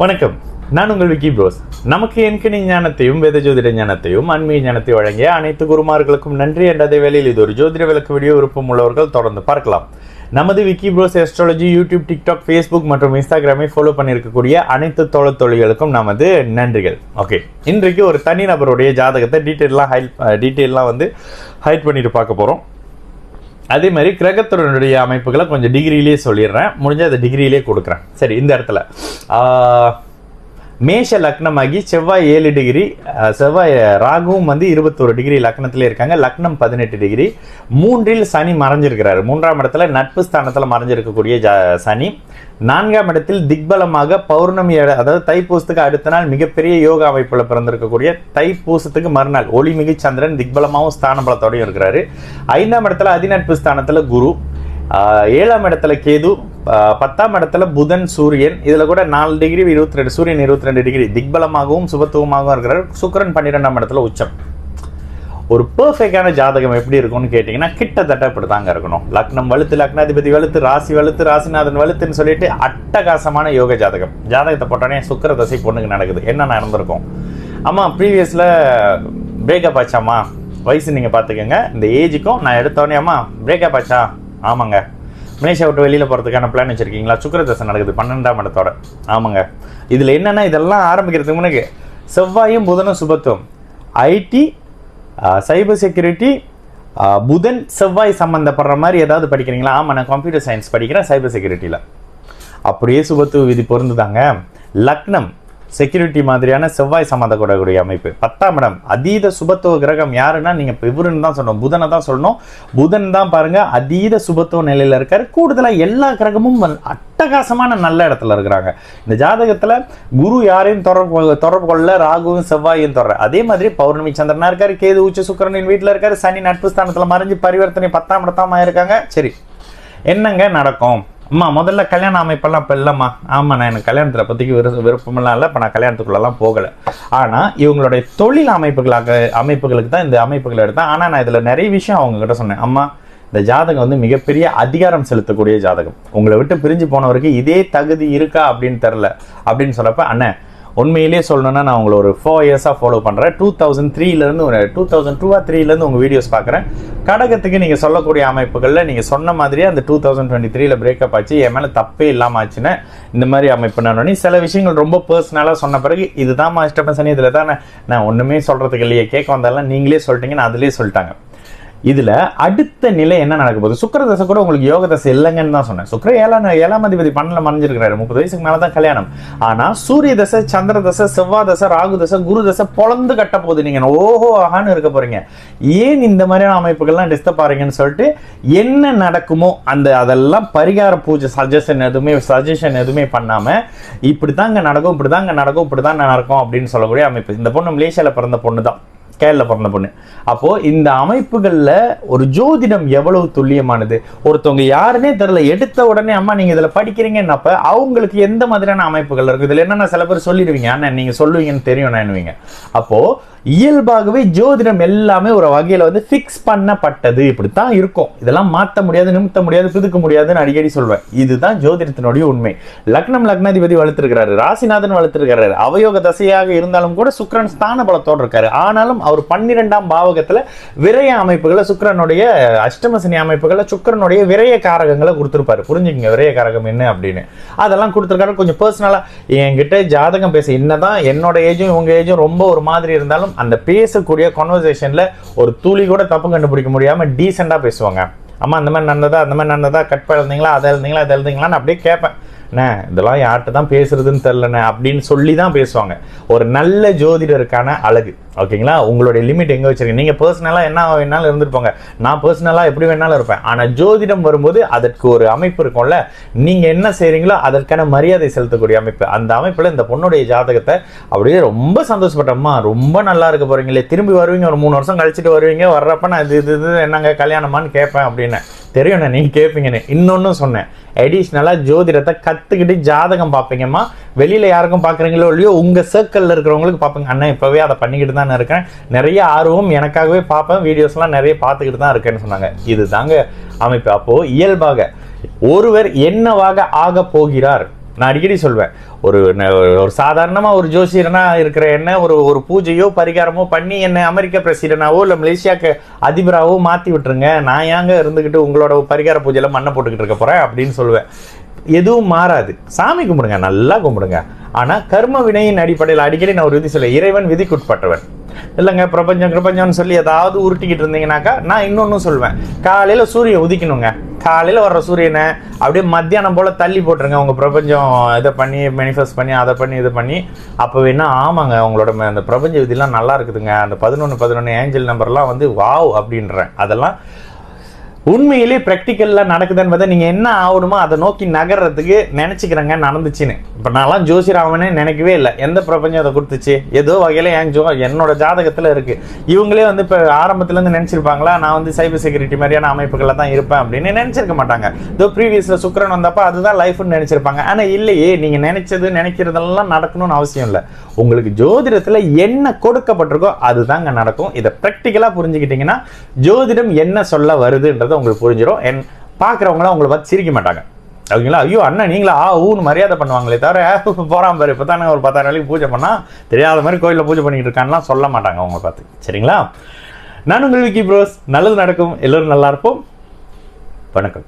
வணக்கம், நான் உங்கள் விக்கி ப்ரோஸ். நமக்கு என்கிற ஞானத்தையும் வேத ஜோதிட ஞானத்தையும் ஆன்மீக ஞானத்தை வழங்கிய அனைத்து குருமார்களுக்கும் நன்றி என்ற அதே வேளையில் இது ஒரு ஜோதிட விளக்கு வீடியோ விருப்பம் உள்ளவர்கள் தொடர்ந்து பார்க்கலாம். நமது Vicky Bros astrology YouTube, TikTok, Facebook மற்றும் இன்ஸ்டாகிராமை ஃபாலோ பண்ணியிருக்கக்கூடிய அனைத்து தோழிகளுக்கும் நமது நன்றிகள். ஓகே, இன்றைக்கு ஒரு தனிநபருடைய ஜாதகத்தை டீட்டெயிலாம் ஹைட் பண்ணிட்டு பார்க்க போகிறோம். அதே மாதிரி கிரகத்தினுடைய அமைப்புகளை கொஞ்சம் டிகிரியிலே சொல்லிடுறேன், முடிஞ்ச அதை டிகிரியிலே கொடுக்குறேன். சரி, இந்த இடத்துல மேஷ லக்னமாகி செவ்வாய் 7 டிகிரி, செவ்வாய் ராகுவும் 21 டிகிரி லக்னத்திலே இருக்காங்க. லக்னம் 18 டிகிரி. 3ல் சனி மறைஞ்சிருக்கிறாரு. 3ஆம் இடத்துல நட்பு ஸ்தானத்தில் மறைஞ்சிருக்கக்கூடிய சனி. 4ஆம் இடத்தில் திக்பலமாக பௌர்ணமி, அதாவது தைப்பூசத்துக்கு அடுத்த நாள் மிகப்பெரிய யோகா அமைப்புல பிறந்திருக்கக்கூடிய தைப்பூசத்துக்கு மறுநாள் ஒளிமிகு சந்திரன் திக்பலமாகவும் ஸ்தான பலத்தோடையும் இருக்கிறாரு. 5ஆம் இடத்துல அதிநட்பு ஸ்தானத்துல குரு, 7ஆம் இடத்துல கேது, 10ஆம் இடத்துல புதன், சூரியன். இதுல கூட 4 டிகிரி 22, சூரியன் 22 டிகிரி திக்பலமாகவும் சுபத்துவமாகவும் இருக்கிறார். சுக்கிரன் 12ஆம் இடத்துல உச்சம். ஒரு பெர்ஃபெக்டான ஜாதகம் எப்படி இருக்கும்னு கேட்டீங்கன்னா கிட்டத்தட்ட இப்படிதாங்க இருக்கணும். லக்னம் வலுத்து, லக்னாதிபதி வலுத்து, ராசி வலுத்து, ராசிநாதன் வலுத்துன்னு சொல்லிட்டு அட்டகாசமான யோக ஜாதகம். ஜாதகத்தை போட்டோன்னே சுக்கிர தசை பொண்ணுக்கு நடக்குது. என்ன நடந்திருக்கும்? ஆமா, ப்ரீவியஸ்ல பிரேக்கப் ஆச்சாமா, வயசு நீங்க பாத்துக்கோங்க. இந்த ஏஜுக்கும் நான் எடுத்தோடனே அம்மா பிரேக்கப் ஆச்சா, ஆமாங்க. மலேசியா விட்டு வெளியில் போகிறதுக்கான பிளான் வச்சுருக்கீங்களா? சுக்கிரதசை நடக்குது 12ஆம் இடத்தோட. ஆமாங்க. இதில் என்னென்னா, இதெல்லாம் ஆரம்பிக்கிறதுக்கு முன்னாடி செவ்வாயும் புதனும் சுபத்துவம். ஐடி, சைபர் செக்யூரிட்டி, புதன் செவ்வாய் சம்மந்தப்படுற மாதிரி ஏதாவது படிக்கிறீங்களா? ஆமாம், நான் கம்ப்யூட்டர் சயின்ஸ் படிக்கிறேன் சைபர் செக்யூரிட்டியில். அப்படியே சுபத்துவ விதி பொருந்துதாங்க. லக்னம் செக்யூரிட்டி மாதிரியான செவ்வாய் சம்மந்தப்படக்கூடிய அமைப்பு. 10ஆம் இடம் அதீத சுபத்துவ கிரகம் யாருன்னா, நீங்க இவருன்னு தான் சொல்லணும், புதனை தான் சொல்லணும். புதன் தான் பாருங்க அதீத சுபத்துவ நிலையில இருக்காரு. கூடுதலா எல்லா கிரகமும் அட்டகாசமான நல்ல இடத்துல இருக்கிறாங்க. இந்த ஜாதகத்துல குரு யாரையும் தொடர்பு கொள்ள, ராகுவும் செவ்வாயும் தொடர. அதே மாதிரி பௌர்ணமி சந்திரனா இருக்காரு, கேது உச்ச சுக்கிரனின் வீட்டுல இருக்காரு, சனி நட்பு ஸ்தானத்துல மறைஞ்சு பரிவர்த்தனை 10ஆம் இடத்தாம இருக்காங்க. சரி, என்னங்க நடக்கும்? அம்மா முதல்ல கல்யாண அமைப்பெல்லாம் இப்போ இல்லைம்மா. ஆமாம், நான் எனக்கு கல்யாணத்தில் பற்றிக்கு விருப்பமெல்லாம் இல்லை. இப்போ நான் கல்யாணத்துக்குள்ளெல்லாம் போகலை. ஆனால் இவங்களுடைய தொழில் அமைப்புகளுக்கு தான் இந்த அமைப்புகளை எடுத்தேன். ஆனால் நான் இதில் நிறைய விஷயம் அவங்ககிட்ட சொன்னேன். அம்மா, இந்த ஜாதகம் மிகப்பெரிய அதிகாரம் செலுத்தக்கூடிய ஜாதகம். உங்களை விட்டு பிரிஞ்சு போனவருக்கு இதே தகுதி இருக்கா அப்படின்னு தெரில அப்படின்னு சொல்லப்ப, அண்ணன் உண்மையிலேயே சொல்லணும்னா நான் உங்களை ஒரு 4 இயர்ஸாக ஃபாலோ பண்ணுறேன். 2003லேருந்து 2002-3லேருந்து உங்கள் வீடியோஸ் பார்க்குறேன். கடகத்துக்கு நீங்கள் சொல்லக்கூடிய அமைப்புகளில் நீங்கள் சொன்ன மாதிரியே அந்த 2023ல் பிரேக்கப் ஆச்சு, என் மேலே தப்பே இல்லாமல் ஆச்சுன்னு இந்த மாதிரி அமைப்பு நான் சில விஷயங்கள் ரொம்ப பர்சனலாக சொன்ன பிறகு இதுதான் மாஸ்டர் சனி, இதில் தான் நான் ஒன்றுமே சொல்கிறதுக்கு இல்லையே, கேட்க வந்தாலும் நீங்களே சொல்லிட்டீங்கன்னு அதிலே சொல்லிட்டாங்க. இதுல அடுத்த நிலை என்ன நடக்க போகுது? சுக்கிர தசை கூட உங்களுக்கு யோக தசை இல்லைங்கன்னு தான் சொன்னேன். சுக்கிர 7ஆம் அதிபதி 12ல் மறைஞ்சிருக்கிறாரு. 30 வயசுக்கு மேலதான் கல்யாணம். ஆனா சூரிய தசை, சந்திர தசை, செவ்வாய் தசை, ராகு தசை, குரு தசை பொழந்து கட்ட போகுது. நீங்க ஓஹோ ஆகான்னு இருக்க போறீங்க. ஏன் இந்த மாதிரியான அமைப்புகள்லாம் டிஸ்டர்ப் ஆறீங்கன்னு சொல்லிட்டு என்ன நடக்குமோ அதெல்லாம் பரிகார பூஜை சஜஷன் எதுவுமே பண்ணாம இப்படிதாங்க நடக்கும், இப்படிதான் நடக்கும் அப்படின்னு சொல்லக்கூடிய அமைப்பு. இந்த பொண்ணு மலேசியால பிறந்த பொண்ணு தான், கேரள பிறந்த பொண்ணு. அப்போ இந்த அமைப்புகள்ல ஒரு ஜோதிடம் எவ்வளவு துல்லியமானது. ஒருத்தவங்க யாருன்னே தெரியல, எடுத்த உடனே அம்மா நீங்க இதுல படிக்கிறீங்கன்னப்ப அவங்களுக்கு எந்த மாதிரியான அமைப்புகள் இருக்கு. இதுல என்னன்னா சில பேர் சொல்லிடுவீங்க, அண்ணா நீங்க சொல்லுவீங்கன்னு தெரியும் என்னவீங்க. அப்போ இயல்பாகவே ஜோதிடம் எல்லாமே ஒரு வகையில ஃபிக்ஸ் பண்ணப்பட்டது. இப்படித்தான் இருக்கும், இதெல்லாம் மாற்ற முடியாது, நிமித்த முடியாது, பிதுக்க முடியாதுன்னு அடிக்கடி சொல்வேன். இதுதான் ஜோதிடத்தினுடைய உண்மை. லக்னாதிபதி வளர்த்திருக்கிறாரு, ராசிநாதன் வளர்த்திருக்கிறாரு. அவயோக தசையாக இருந்தாலும் கூட சுக்கிரன் ஸ்தான பலத்தோடு இருக்காரு. ஆனாலும் அவர் 12ஆம் பாவகத்துல விரய அமைப்புகளை, சுக்கிரனுடைய அஷ்டமசனி அமைப்புகளை, சுக்கிரனுடைய விரய காரகங்களை கொடுத்திருப்பாரு. புரிஞ்சுக்கங்க விரய காரகம் என்ன அப்படின்னு. அதெல்லாம் கொடுத்திருக்காரு. கொஞ்சம் பர்சனலா என்கிட்ட ஜாதகம் பேச, என்னதான் என்னோட ஏஜும் உங்க ஏஜும் ரொம்ப ஒரு மாதிரி இருந்தாலும் அந்த பேசக்கூடிய கான்வர்சேஷன்ல ஒரு துளி கூட தப்பு கண்டுபிடிக்க முடியாம டீசெண்டா பேசுவாங்க. அம்மா அந்த மாதிரி நடந்ததா, கட் பண்ணீங்களா, அதை எழுதிங்களான்னு அப்படியே கேட்பேன். இதெல்லாம் யார்கிட்ட தான் பேசுறதுன்னு தெரியலண்ணே அப்படின்னு சொல்லி தான் பேசுவாங்க. ஒரு நல்ல ஜோதிடருக்கான அழகு. ஓகேங்களா? உங்களுடைய லிமிட் எங்க வச்சிருக்கீங்க. நீங்க பர்சனலா என்ன வேணாலும் இருந்துருப்பாங்க, நான் பர்சனலா எப்படி வேணாலும் இருப்பேன். ஆனா ஜோதிடம் வரும்போது அதற்கு ஒரு அமைப்பு இருக்கும்ல, நீங்க என்ன செய்றீங்களோ அதற்கான மரியாதை செலுத்தக்கூடிய அமைப்பு. அந்த அமைப்புல இந்த பொண்ணுடைய ஜாதகத்தை அப்படியே ரொம்ப சந்தோஷப்பட்டம்மா, ரொம்ப நல்லா இருக்க போறீங்களே, திரும்பி வருவீங்க, ஒரு 3 வருஷம் கழிச்சுட்டு வருவீங்க, வர்றப்ப நான் இது என்னங்க கல்யாணமான்னு கேட்பேன் அப்படின்னு தெரியும். நீங்க கேட்பீங்கன்னு இன்னொன்னு சொன்னேன், அடிஷ்னலா ஜோதிடத்தை கத்துக்கிட்டு ஜாதகம் பார்ப்பீங்கம்மா. வெளியில யாருக்கும் பாக்குறீங்களோ இல்லையோ, உங்க சர்க்கிள்ல இருக்கிறவங்களுக்கு பார்ப்பீங்க. அண்ணா இப்பவே அதை பண்ணிக்கிட்டு தான் இருக்கேன், நிறைய ஆர்வம் எனக்காகவே பார்ப்பேன், வீடியோஸ் எல்லாம் நிறைய பார்த்துக்கிட்டு தான் இருக்கேன்னு சொன்னாங்க. இதுதாங்க அமைப்பு. அப்போ இயல்பாக ஒருவர் என்னவாக ஆக போகிறார், நான் அடிக்கடி சொல்வேன், ஒரு சாதாரணமாக ஒரு ஜோசியரனா இருக்கிற என்ன ஒரு பூஜையோ பரிகாரமோ பண்ணி என்ன அமெரிக்க பிரசிடென்டாவோ இல்லை மலேசியாவுக்கு அதிபராகவோ மாற்றி விட்டுருங்க, நான் ஏங்க இருந்துக்கிட்டு உங்களோட பரிகார பூஜையில் மண்ணை போட்டுக்கிட்டு இருக்க போகிறேன் அப்படின்னு சொல்லுவேன். எதுவும் மாறாது. சாமி கும்பிடுங்க, நல்லா கும்பிடுங்க. ஆனால் கர்ம வினையின் அடிப்படையில் அடிக்கடி நான் ஒரு விதி சொல்ல, இறைவன் விதிக்குட்பட்டவன் இல்லைங்க. பிரபஞ்சம்னு சொல்லி ஏதாவது உருட்டிக்கிட்டு இருந்தீங்கன்னாக்கா நான் இன்னொன்னு சொல்வேன், காலையில் சூரியன் உதிக்கணுங்க, காலையில் வர்ற சூரியனை அப்படியே மத்தியானம் போல் தள்ளி போட்டுருங்க. உங்கள் பிரபஞ்சம் இதை பண்ணி மேனிஃபெஸ்ட் பண்ணி அதை பண்ணி இது பண்ணி அப்போ வேணா ஆமாங்க உங்களோட அந்த பிரபஞ்ச விதிலாம் நல்லா இருக்குதுங்க, அந்த 11 ஏஞ்சல் நம்பர்லாம் வந்து வாவ் அப்படின்றேன். அதெல்லாம் உண்மையிலே ப்ராக்டிக்கலில் நடக்குது என்பதை நீங்கள் என்ன ஆகணுமோ அதை நோக்கி நகர்றதுக்கு நினச்சிக்கிறேங்க நடந்துச்சுன்னு. இப்போ நான்லாம் ஜோசியராகவே நினைக்கவே இல்லை. எந்த பிரபஞ்சம் அதை கொடுத்துச்சு? ஏதோ வகையில் என்னோட ஜாதகத்தில் இருக்குது. இவங்களே வந்து இப்போ ஆரம்பத்துலேருந்து நினச்சிருப்பாங்களா நான் வந்து சைபர் செக்யூரிட்டி மாதிரியான அமைப்புகளில் தான் இருப்பேன் அப்படின்னு நினச்சிருக்க மாட்டாங்க. இதோ ப்ரீவியஸில் சுக்கிரன் வந்தப்போ அதுதான் லைஃப்னு நினச்சிருப்பாங்க. ஆனால் இல்லையே, நீங்கள் நினைக்கிறதெல்லாம் நடக்கணும்னு அவசியம் இல்லை. உங்களுக்கு ஜோதிடத்தில் என்ன கொடுக்கப்பட்டிருக்கோ அதுதாங்க நடக்கும். இதை ப்ராக்டிக்கலாக புரிஞ்சுக்கிட்டிங்கன்னா ஜோதிடம் என்ன சொல்ல வருதுன்றது உங்களுக்கு புரிஞ்சிடும். பார்க்குறவங்களாம் உங்களை பார்த்து சிரிக்க மாட்டாங்க. ஓகேங்களா? ஐயோ அண்ணன் நீங்களா ஊன்னு மரியாதை பண்ணுவாங்களே தவிர போகிறான் பாரு இப்போ தானே ஒரு 10,000 வேலைக்கு பூஜை பண்ணால் தெரியாத மாதிரி கோயிலில் பூஜை பண்ணிக்கிட்டு இருக்கான்லாம் சொல்ல மாட்டாங்க உங்களை பார்த்து. சரிங்களா? நான் உங்கள் விக்கி ப்ரோஸ். நல்லது நடக்கும், எல்லோரும் நல்லா இருப்போம். வணக்கம்.